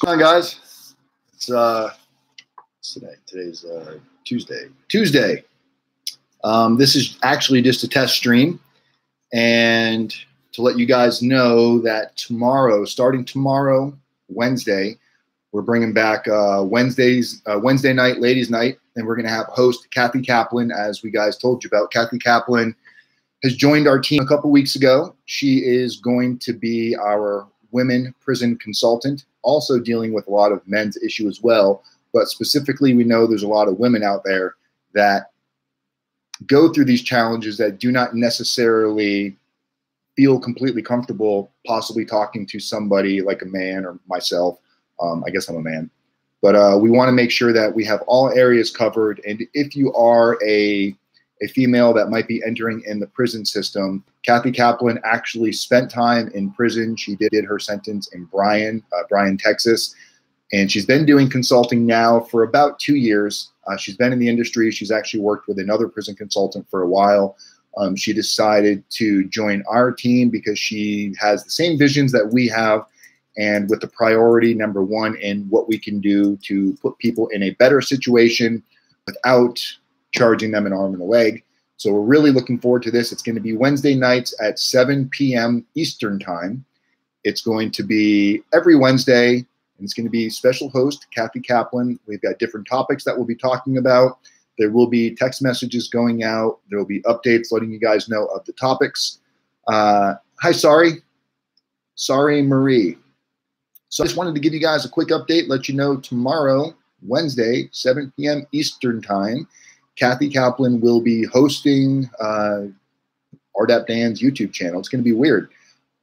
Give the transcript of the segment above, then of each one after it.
What's going on, guys? It's today's Tuesday. This is actually just a test stream, and to let you guys know that tomorrow, starting tomorrow, Wednesday, we're bringing back Wednesday night, ladies' night, and we're going to have host Kathy Kaplan, as we guys told you about. Kathy Kaplan has joined our team a couple weeks ago. She is going to be our women prison consultant, also dealing with a lot of men's issue as well. But specifically, we know there's a lot of women out there that go through these challenges that do not necessarily feel completely comfortable possibly talking to somebody like a man or myself. I guess I'm a man. But we want to make sure that we have all areas covered. And if you are a female that might be entering in the prison system, Kathy Kaplan actually spent time in prison. She did her sentence in Bryan, Texas. And she's been doing consulting now for about 2 years. She's been in the industry. She's actually worked with another prison consultant for a while. She decided to join our team because she has the same visions that we have, and with the priority number one in what we can do to put people in a better situation without charging them an arm and a leg. So we're really looking forward to this. It's going to be Wednesday nights at 7 p.m. Eastern time. It's going to be every Wednesday, and it's going to be special host Kathy Kaplan. We've got different topics that we'll be talking about. There will be text messages going out. There will be updates letting you guys know of the topics. Hi, Sorry, Marie. So I just wanted to give you guys a quick update, let you know tomorrow, Wednesday, 7 p.m. Eastern time, Kathy Kaplan will be hosting RDAP Dan's YouTube channel. It's going to be weird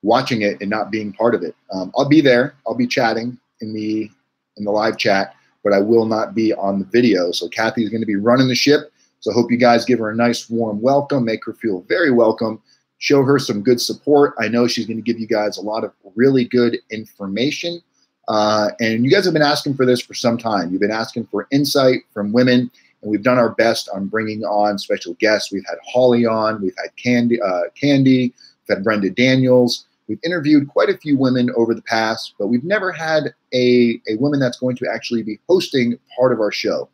watching it and not being part of it. I'll be there. I'll be chatting in the live chat, but I will not be on the video. So Kathy is going to be running the ship. So I hope you guys give her a nice warm welcome, make her feel very welcome, show her some good support. I know she's going to give you guys a lot of really good information. And you guys have been asking for this for some time. You've been asking for insight from women, and we've done our best on bringing on special guests. We've had Holly on, we've had Candy, we've had Brenda Daniels. We've interviewed quite a few women over the past, but we've never had a woman that's going to actually be hosting part of our show.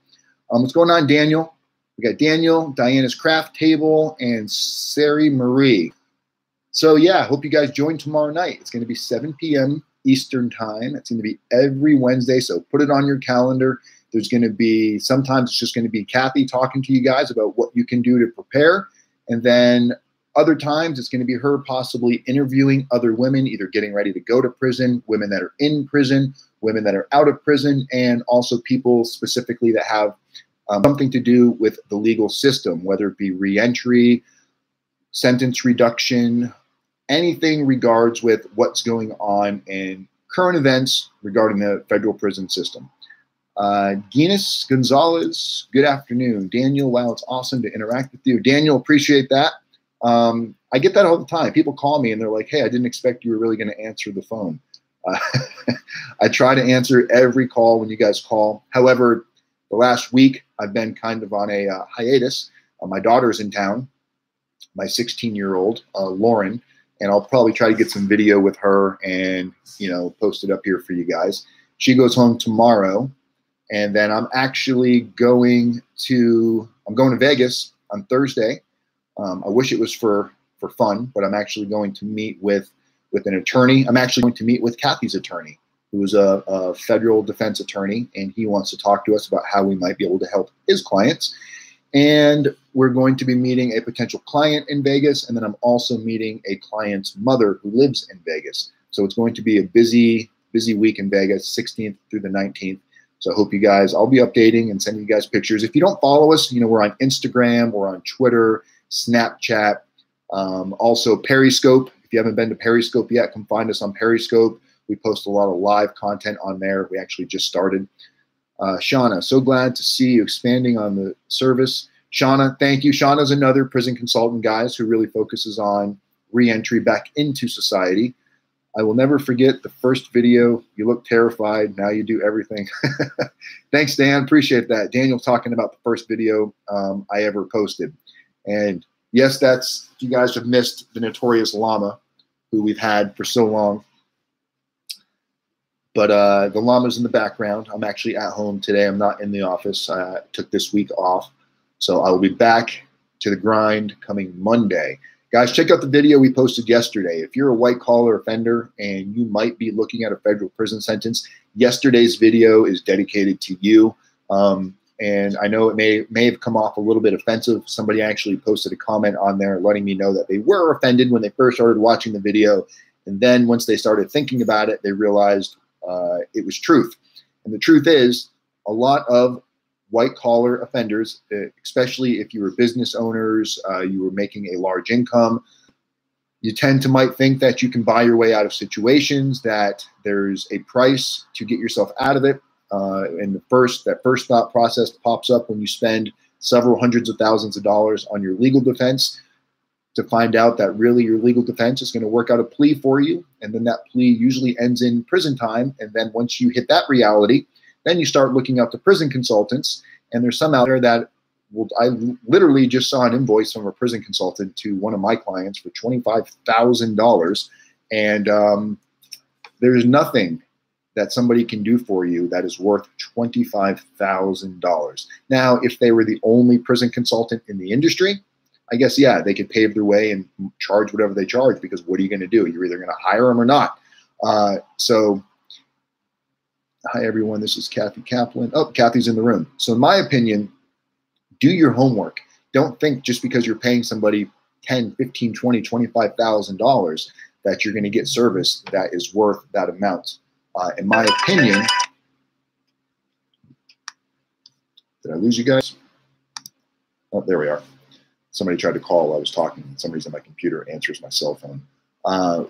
What's going on, Daniel? We got Daniel, Diana's Craft Table, and Sari Marie. So yeah, hope you guys join tomorrow night. It's going to be 7 p.m. Eastern time. It's going to be every Wednesday, so put it on your calendar. There's going to be, sometimes it's just going to be Kathy talking to you guys about what you can do to prepare. And then other times it's going to be her possibly interviewing other women, either getting ready to go to prison, women that are in prison, women that are out of prison, and also people specifically that have something to do with the legal system, whether it be reentry, sentence reduction, anything regards with what's going on in current events regarding the federal prison system. Guinness Gonzalez, good afternoon. Daniel, wow, it's awesome to interact with you. Daniel, appreciate that. I get that all the time. People call me and they're like, hey, I didn't expect you were really going to answer the phone. I try to answer every call when you guys call. However, the last week I've been kind of on a hiatus. My daughter's in town, my 16-year-old, Lauren, and I'll probably try to get some video with her and, post it up here for you guys. She goes home tomorrow. And then I'm actually going to Vegas on Thursday. I wish it was for fun, but I'm actually going to meet with an attorney. I'm actually going to meet with Kathy's attorney, who's a federal defense attorney, and he wants to talk to us about how we might be able to help his clients. And we're going to be meeting a potential client in Vegas, and then I'm also meeting a client's mother who lives in Vegas. So it's going to be a busy week in Vegas, 16th through the 19th. So I hope you guys, I'll be updating and sending you guys pictures. If you don't follow us, we're on Instagram, we're on Twitter, Snapchat, also Periscope. If you haven't been to Periscope yet, come find us on Periscope. We post a lot of live content on there. We actually just started. Shauna, so glad to see you expanding on the service. Shauna, thank you. Shauna's another prison consultant, guys, who really focuses on reentry back into society. I will never forget the first video. You look terrified. Now you do everything. Thanks, Dan. Appreciate that. Daniel's talking about the first video I ever posted. And yes, that's, if you guys have missed the Notorious Llama, who we've had for so long. But the llama's in the background. I'm actually at home today. I'm not in the office. I took this week off. So I will be back to the grind coming Monday. Guys, check out the video we posted yesterday. If you're a white-collar offender and you might be looking at a federal prison sentence, yesterday's video is dedicated to you. And I know it may have come off a little bit offensive. Somebody actually posted a comment on there letting me know that they were offended when they first started watching the video. And then once they started thinking about it, they realized it was truth. And the truth is, a lot of white-collar offenders, especially if you were business owners, you were making a large income, you tend to might think that you can buy your way out of situations, that there's a price to get yourself out of it. And that first thought process pops up when you spend several hundreds of thousands of dollars on your legal defense, to find out that really your legal defense is going to work out a plea for you. And then that plea usually ends in prison time. And then once you hit that reality, then you start looking out to prison consultants. And there's some out there that I literally just saw an invoice from a prison consultant to one of my clients for $25,000. And there's nothing that somebody can do for you that is worth $25,000. Now, if they were the only prison consultant in the industry, I guess, yeah, they could pave their way and charge whatever they charge, because what are you going to do? You're either going to hire them or not. So, hi, everyone. This is Kathy Kaplan. Oh, Kathy's in the room. So in my opinion, do your homework. Don't think just because you're paying somebody $10, $15, $20, $25,000 that you're going to get service that is worth that amount. In my opinion, did I lose you guys? Oh, there we are. Somebody tried to call while I was talking. For some reason, my computer answers my cell phone.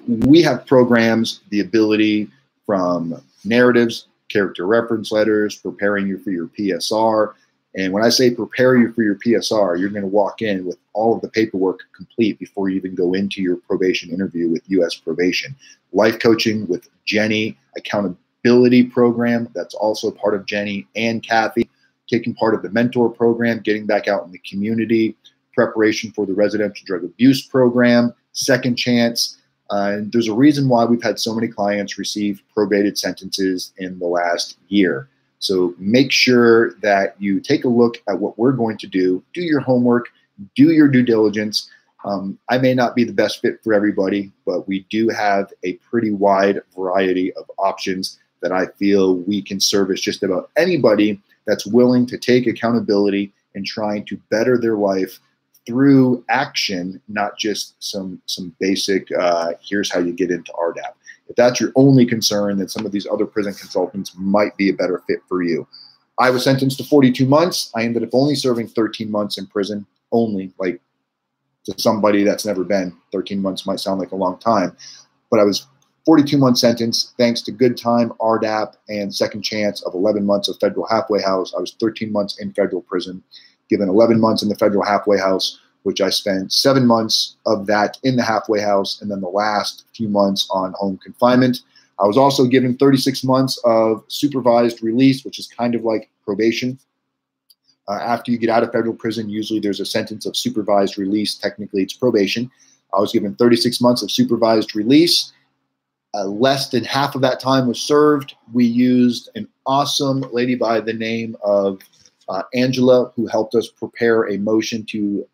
We have programs, the ability from narratives, character reference letters, preparing you for your PSR. And when I say prepare you for your PSR, you're going to walk in with all of the paperwork complete before you even go into your probation interview with U.S. Probation. Life coaching with Jenny, accountability program, that's also part of Jenny and Kathy, taking part of the mentor program, getting back out in the community, preparation for the residential drug abuse program, second chance. And there's a reason why we've had so many clients receive probated sentences in the last year. So make sure that you take a look at what we're going to do your homework, do your due diligence. I may not be the best fit for everybody, but we do have a pretty wide variety of options that I feel we can service just about anybody that's willing to take accountability and trying to better their life through action, not just some basic, here's how you get into RDAP. If that's your only concern, then some of these other prison consultants might be a better fit for you. I was sentenced to 42 months. I ended up only serving 13 months in prison, only. Like, to somebody that's never been, 13 months might sound like a long time. But I was 42-month sentence, thanks to good time, RDAP, and second chance of 11 months of federal halfway house. I was 13 months in federal prison, given 11 months in the federal halfway house, which I spent 7 months of that in the halfway house, and then the last few months on home confinement. I was also given 36 months of supervised release, which is kind of like probation. After you get out of federal prison, usually there's a sentence of supervised release. Technically, it's probation. I was given 36 months of supervised release. Less than half of that time was served. We used an awesome lady by the name of Angela, who helped us prepare a motion to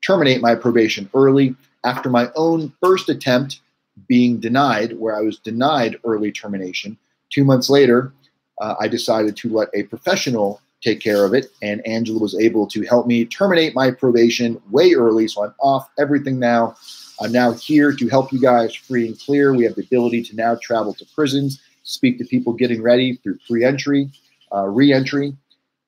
terminate my probation early after my own first attempt being denied, where I was denied early termination. 2 months later, I decided to let a professional take care of it, and Angela was able to help me terminate my probation way early, so I'm off everything now. I'm now here to help you guys free and clear. We have the ability to now travel to prisons, speak to people getting ready through pre-entry, re-entry,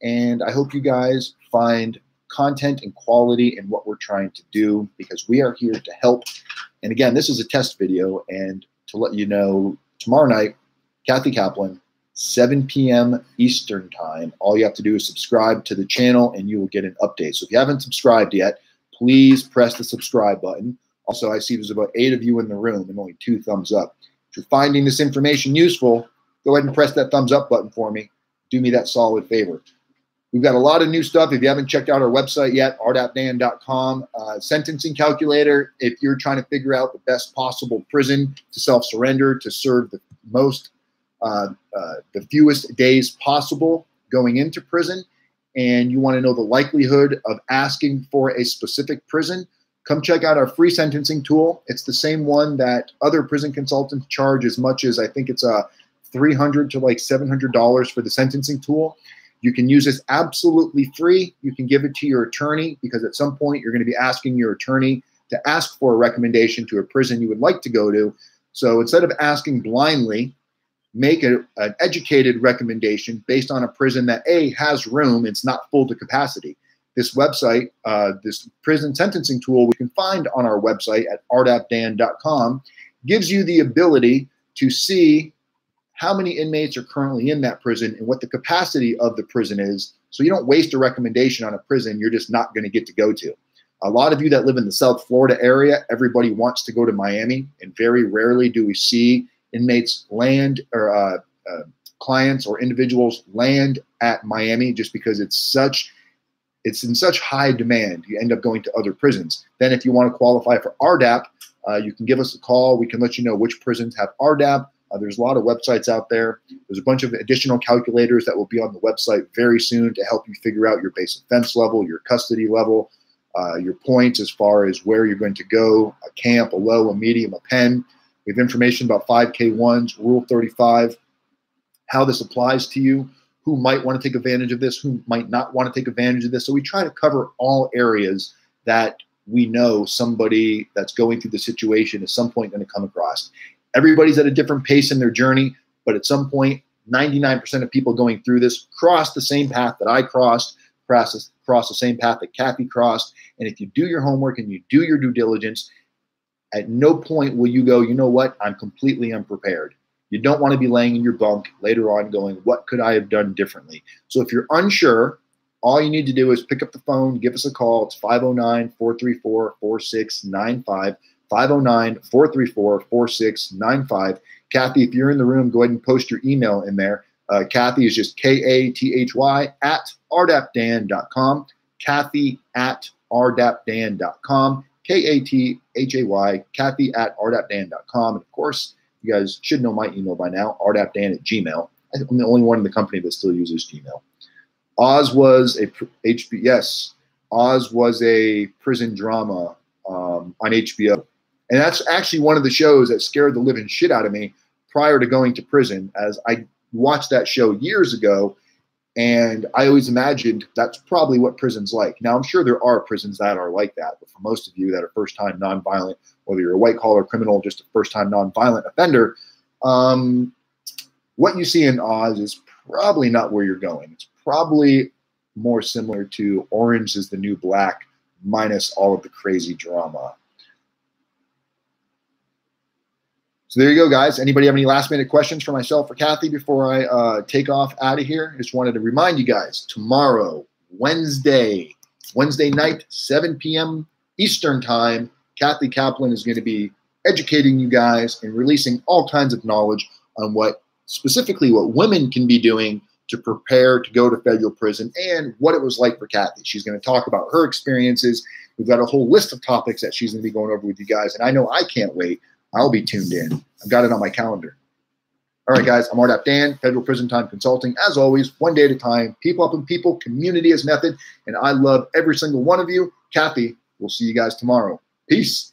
and I hope you guys find content and quality in what we're trying to do, because we are here to help. And again, this is a test video, and to let you know, tomorrow night, Kathy Kaplan, 7 p.m. Eastern time. All you have to do is subscribe to the channel and you will get an update. So if you haven't subscribed yet, please press the subscribe button. Also, I see there's about 8 of you in the room and only 2 thumbs up. If you're finding this information useful, go ahead and press that thumbs up button for me. Do me that solid favor. We've got a lot of new stuff. If you haven't checked out our website yet, rdapdan.com, sentencing calculator. If you're trying to figure out the best possible prison to self-surrender, to serve the most the fewest days possible going into prison, and you want to know the likelihood of asking for a specific prison, come check out our free sentencing tool. It's the same one that other prison consultants charge as much as, I think it's $300 to like $700 for the sentencing tool. You can use this absolutely free. You can give it to your attorney, because at some point you're going to be asking your attorney to ask for a recommendation to a prison you would like to go to. So instead of asking blindly, make an educated recommendation based on a prison that A, has room, it's not full to capacity. This website, this prison sentencing tool we can find on our website at ardapdan.com, gives you the ability to see how many inmates are currently in that prison and what the capacity of the prison is, so you don't waste a recommendation on a prison you're just not going to get to go to. A lot of you that live in the South Florida area, everybody wants to go to Miami, and very rarely do we see inmates land, or clients or individuals land at Miami, just because it's in such high demand. You end up going to other prisons. Then if you want to qualify for RDAP, you can give us a call. We can let you know which prisons have RDAP. There's a lot of websites out there. There's a bunch of additional calculators that will be on the website very soon to help you figure out your base offense level, your custody level, your points as far as where you're going to go, a camp, a low, a medium, a pen. We have information about 5K1s, Rule 35, how this applies to you, who might want to take advantage of this, who might not want to take advantage of this. So we try to cover all areas that we know somebody that's going through the situation at some point going to come across. Everybody's at a different pace in their journey, but at some point, 99% of people going through this cross the same path that I crossed, cross the same path that Kathy crossed. And if you do your homework and you do your due diligence, at no point will you go, you know what, I'm completely unprepared. You don't want to be laying in your bunk later on going, what could I have done differently? So if you're unsure, all you need to do is pick up the phone, give us a call. It's 509-434-4695. 509-434-4695. Kathy, if you're in the room, go ahead and post your email in there. Kathy is just Kathy at ardapdan.com. Kathy at ardapdan.com. Kathay, Kathy at ardapdan.com. And of course, you guys should know my email by now, ardapdan@gmail. I'm the only one in the company that still uses Gmail. Oz was a prison drama on HBO. And that's actually one of the shows that scared the living shit out of me prior to going to prison, as I watched that show years ago, and I always imagined that's probably what prison's like. Now, I'm sure there are prisons that are like that, but for most of you that are first-time nonviolent, whether you're a white-collar criminal, just a first-time nonviolent offender, what you see in Oz is probably not where you're going. It's probably more similar to Orange is the New Black, minus all of the crazy drama. So there you go, guys. Anybody have any last-minute questions for myself or Kathy before I take off out of here? Just wanted to remind you guys, tomorrow, Wednesday night, 7 p.m. Eastern Time, Kathy Kaplan is going to be educating you guys and releasing all kinds of knowledge on specifically what women can be doing to prepare to go to federal prison and what it was like for Kathy. She's going to talk about her experiences. We've got a whole list of topics that she's going to be going over with you guys, and I know I can't wait. I'll be tuned in. I've got it on my calendar. All right, guys, I'm Ardap Dan, Federal Prison Time Consulting. As always, one day at a time, people helping people, community as method, and I love every single one of you. Kathy, we'll see you guys tomorrow. Peace.